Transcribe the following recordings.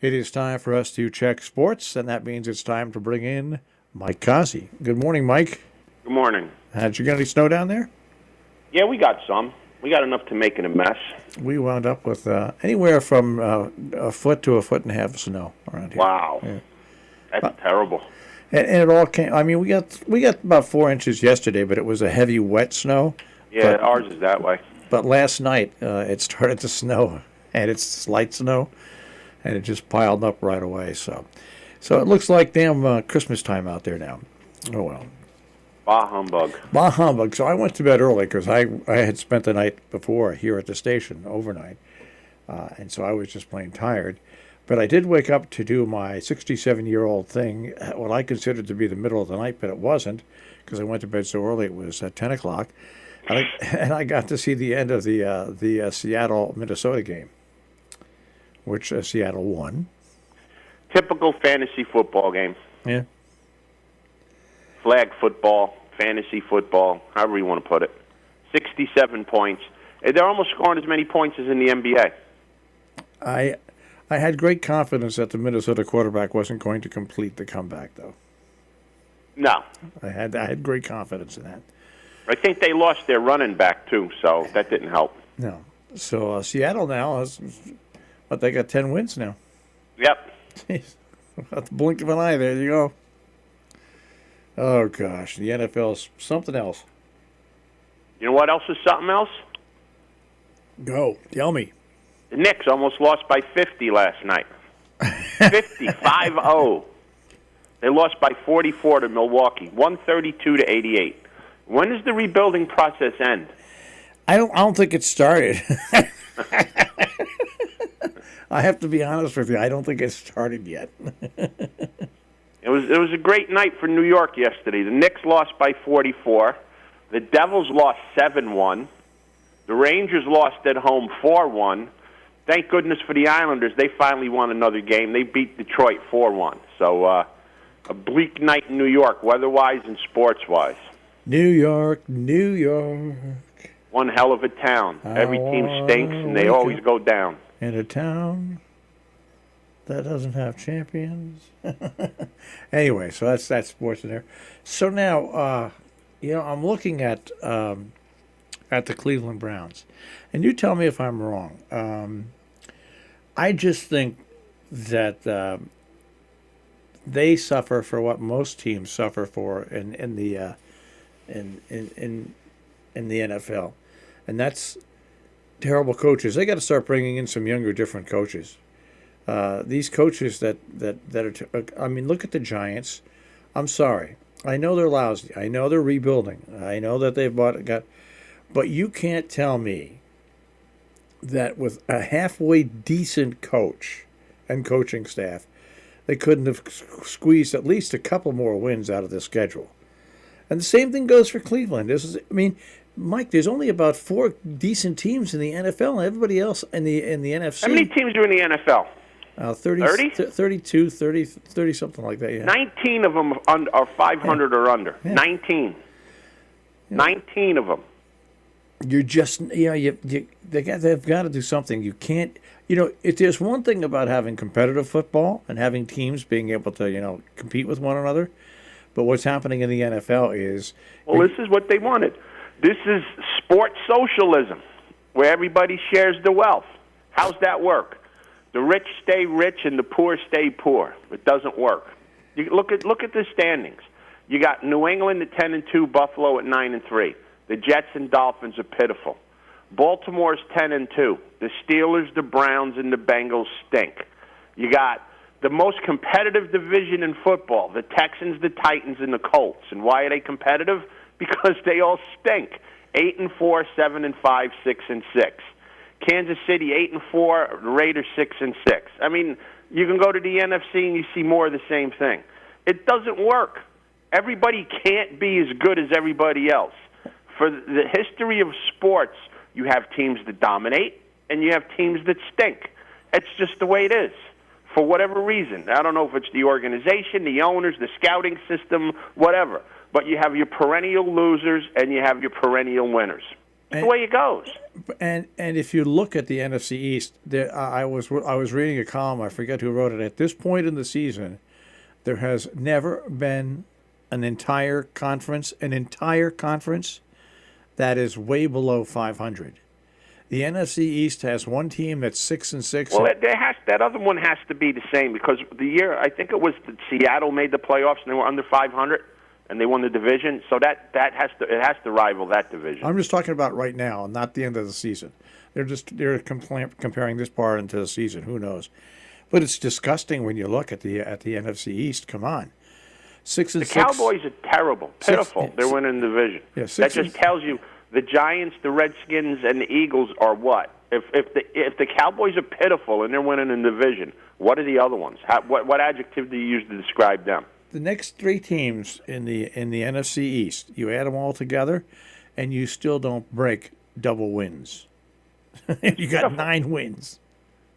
It is time for us to check sports, and that means it's time to bring in Mike Cozzi. Good morning, Mike. Good morning. Did you get any snow down there? Yeah, we got some. We got enough to make it a mess. We wound up with anywhere from a foot to a foot and a half of snow around here. Wow. Yeah. That's terrible. And it all came. I mean, we got about 4 inches yesterday, but it was a heavy, wet snow. Yeah, ours is that way. But last night it started to snow, and it's light snow, and it just piled up right away. So it looks like damn Christmas time out there now. Oh well. Bah humbug. Bah humbug. So I went to bed early because I had spent the night before here at the station overnight, and so I was just plain tired. But I did wake up to do my 67-year-old thing, what I considered to be the middle of the night, but it wasn't because I went to bed so early. It was at 10 o'clock. And I got to see the end of the Seattle Minnesota game, which Seattle won. Typical fantasy football game. Yeah. Flag football, fantasy football, however you want to put it. 67 points. They're almost scoring as many points as in the NBA. I had great confidence that the Minnesota quarterback wasn't going to complete the comeback, though. No. I had great confidence in that. I think they lost their running back, too, so that didn't help. No. So Seattle now has, they got 10 wins now. Yep. Jeez. At the blink of an eye, there you go. Oh, gosh. The NFL's something else. You know what else is something else? Go. Tell me. The Knicks almost lost by 50 last night. 50, 5-0. They lost by 44 to Milwaukee, 132 to 88. When does the rebuilding process end? I don't think it started. I have to be honest with you. I don't think it started yet. It was a great night for New York yesterday. The Knicks lost by 44. The Devils lost 7-1. The Rangers lost at home 4-1. Thank goodness for the Islanders. They finally won another game. They beat Detroit 4-1. So a bleak night in New York, weather-wise and sports-wise. New York, New York. One hell of a town. Every team stinks, and they always go down. In a town that doesn't have champions. Anyway, so that's sports in there. So now, I'm looking at the Cleveland Browns, and you tell me if I'm wrong. I just think that they suffer for what most teams suffer for in the NFL, and that's terrible coaches. They got to start bringing in some younger, different coaches. These coaches that are. Look at the Giants. I'm sorry. I know they're lousy. I know they're rebuilding. I know that they've got, but you can't tell me that with a halfway decent coach and coaching staff, they couldn't have squeezed at least a couple more wins out of the schedule. And the same thing goes for Cleveland. Mike, there's only about 4 decent teams in the NFL, and everybody else in the NFC. How many teams are in the NFL? 30? 32, 30, something like that, yeah. 19 of them are 500 or under. Yeah. 19. Yeah. 19 of them. You're just, they've got to do something. You can't, if there's one thing about having competitive football and having teams being able to, compete with one another, but what's happening in the NFL is... Well, this is what they wanted. This is sports socialism, where everybody shares the wealth. How's that work? The rich stay rich and the poor stay poor. It doesn't work. You look at the standings. You got New England at 10-2, Buffalo at 9-3. The Jets and Dolphins are pitiful. Baltimore's 10-2. The Steelers, the Browns, and the Bengals stink. You got the most competitive division in football, the Texans, the Titans, and the Colts. And why are they competitive? Because they all stink. 8-4, 7-5, 6-6. Kansas City 8-4, the Raiders 6-6. I mean, you can go to the NFC and you see more of the same thing. It doesn't work. Everybody can't be as good as everybody else. For the history of sports, you have teams that dominate and you have teams that stink. It's just the way it is. For whatever reason. I don't know if it's the organization, the owners, the scouting system, whatever. But you have your perennial losers and you have your perennial winners. It's the way it goes. And if you look at the NFC East, I was reading a column. I forget who wrote it. At this point in the season, there has never been an entire conference that is way below 500. The NFC East has one team that's 6-6. Well, that other one has to be the same because the year I think it was that Seattle made the playoffs and they were under 500 and they won the division. So it has to rival that division. I'm just talking about right now, not the end of the season. They're comparing this part into the season. Who knows? But it's disgusting when you look at the NFC East. Come on, 6-6. The Cowboys are terrible, pitiful. They're winning the division. Yeah, that just tells you. The Giants, the Redskins, and the Eagles are what? If the Cowboys are pitiful and they're winning the division, what are the other ones? What adjective do you use to describe them? The next three teams in the NFC East, you add them all together, and you still don't break double wins. You got 9 wins.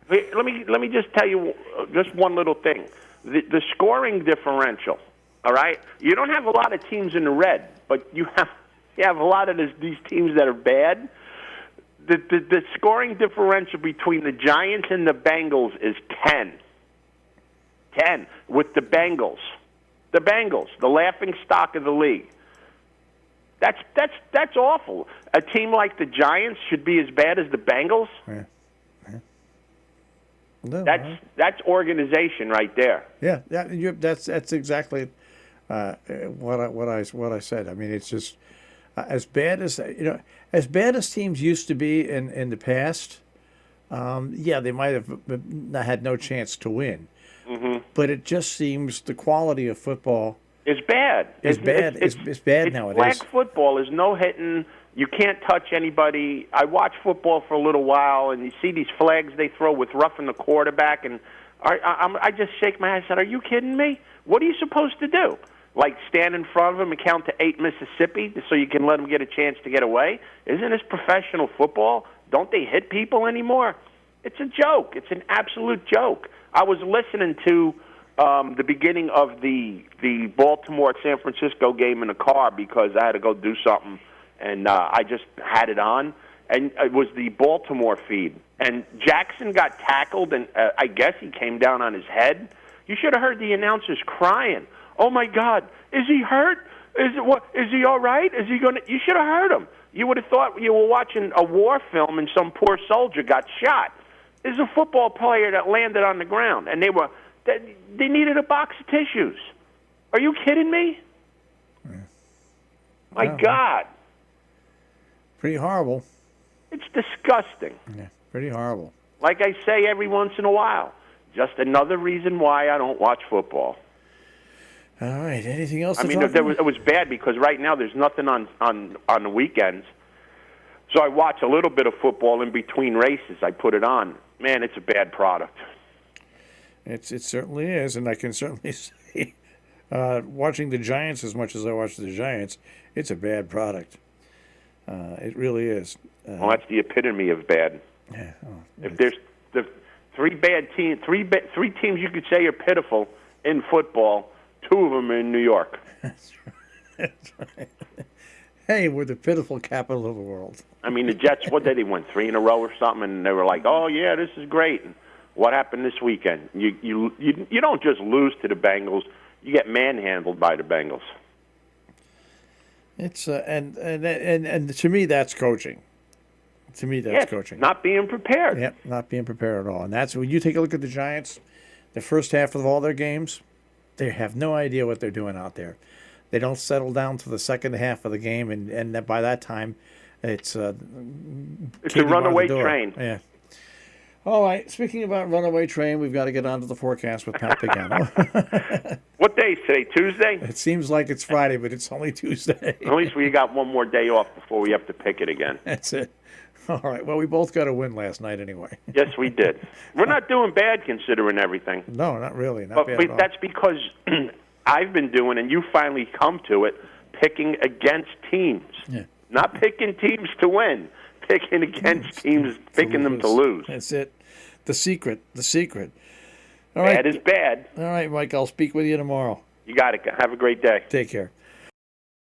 Let me just tell you just one little thing. The scoring differential. All right, you don't have a lot of teams in the red, but you have a lot of these teams that are bad. The scoring differential between the Giants and the Bengals is 10. 10 with the Bengals. The Bengals, the laughing stock of the league. That's awful. A team like the Giants should be as bad as the Bengals. Yeah. That's organization right there. Yeah. That's exactly what I said. I mean, it's just. As bad as teams used to be in the past, they might have had no chance to win. Mm-hmm. But it just seems the quality of football is bad. It's bad nowadays. Flag football is no hitting. You can't touch anybody. I watch football for a little while, and you see these flags they throw with roughing the quarterback, and I just shake my head and said, "Are you kidding me? What are you supposed to do? Like stand in front of him and count to 8 Mississippi so you can let him get a chance to get away? Isn't this professional football? Don't they hit people anymore? It's a joke. It's an absolute joke." I was listening to the beginning of the Baltimore-San Francisco game in the car because I had to go do something, and I just had it on, and it was the Baltimore feed. And Jackson got tackled, and I guess he came down on his head. You should have heard the announcers crying. "Oh my God, is he hurt? Is he all right? Is he going to?" You should have heard him. You would have thought you were watching a war film and some poor soldier got shot. There's a football player that landed on the ground, and they needed a box of tissues. Are you kidding me? Yeah. My God. Pretty horrible. It's disgusting. Yeah, pretty horrible. Like I say every once in a while, just another reason why I don't watch football. All right. Anything else? It was bad because right now there's nothing on the weekends. So I watch a little bit of football in between races. I put it on. Man, it's a bad product. It certainly is, and I can certainly say, watching the Giants as much as I watch the Giants, it's a bad product. It really is. Well, that's the epitome of bad. Yeah. Oh, if there's the three teams you could say are pitiful in football, 2 of them are in New York. That's right. Hey, we're the pitiful capital of the world. I mean, the Jets, what did they win? 3 in a row or something? And they were like, "Oh yeah, this is great." And what happened this weekend? You don't just lose to the Bengals; you get manhandled by the Bengals. It's and to me, that's coaching. To me, that's coaching. Not being prepared. Yep, not being prepared at all. And that's when you take a look at the Giants. The first half of all their games, they have no idea what they're doing out there. They don't settle down to the second half of the game, and by that time, it's a runaway train. Yeah. All right. Speaking about runaway train, we've got to get on to the forecast with Pat Pagano. What day is today? Tuesday? It seems like it's Friday, but it's only Tuesday. At least we got one more day off before we have to pick it again. That's it. All right. Well, we both got a win last night anyway. Yes, we did. We're not doing bad considering everything. No, not really. Not bad at all. That's because I've been doing, and you finally come to it, picking against teams. Yeah. Not picking teams to win, picking against teams, picking them to lose. That's it. The secret. All right. Bad is bad. All right, Mike. I'll speak with you tomorrow. You got it. Have a great day. Take care.